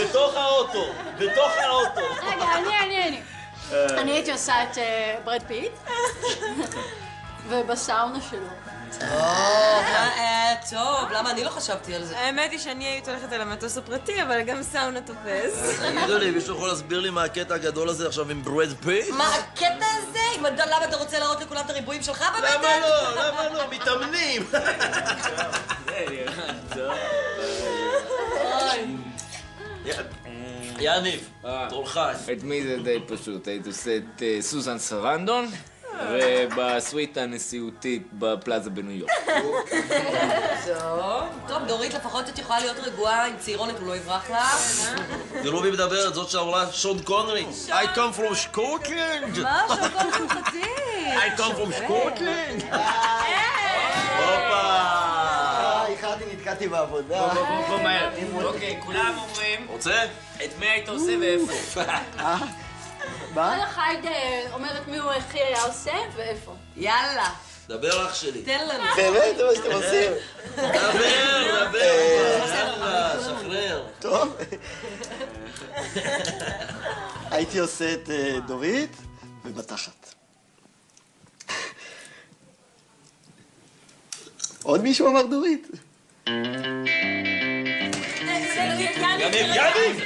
בתוך האוטו, בתוך האוטו. רגע, אני. אני הייתי עושה את ברד פיט, ובסאונה שלו. טוב, למה אני לא חשבתי על זה? האמת היא שאני הייתי הולכת על המטוס הפרטי, אבל גם סאונה תופס. תגידו לי, מישהו יכול להסביר לי מה הקטע הגדול הזה עכשיו עם ברד פיט? מה הקטע הזה? למה אתה רוצה להראות לכולם את הריבועים שלך בבטן? למה לא? מתאמנים. יניב, תורך. את מי זה די פשוט, הייתי עושה את סוזן סרנדון, ובסוויטה הנשיאותית בפלאזה בניו יורק. טוב, דורית, לפחות את יכולה להיות רגועה עם צעירונת, הוא לא יברח לך. תראו מי מדברת, זאת שעולה שון קונרי. I come from Scotland. מה? שון קונרי חצי. I come from Scotland. הופה. איחרתי, נתקעתי בעבודה. בוא מהר. אוקיי, כולם אומרים... רוצה? את מי היית עושה ואיפה? מה? כל אחד אומרת מי הוא הכי היה עושה ואיפה. יאללה. דבר אח שלי. תן לנו. באמת? זה מה שאתם עושים? דבר. יאללה, שחרר. טוב. הייתי עושה את דורית ובתחת. עוד מישהו אמר דורית? יניב!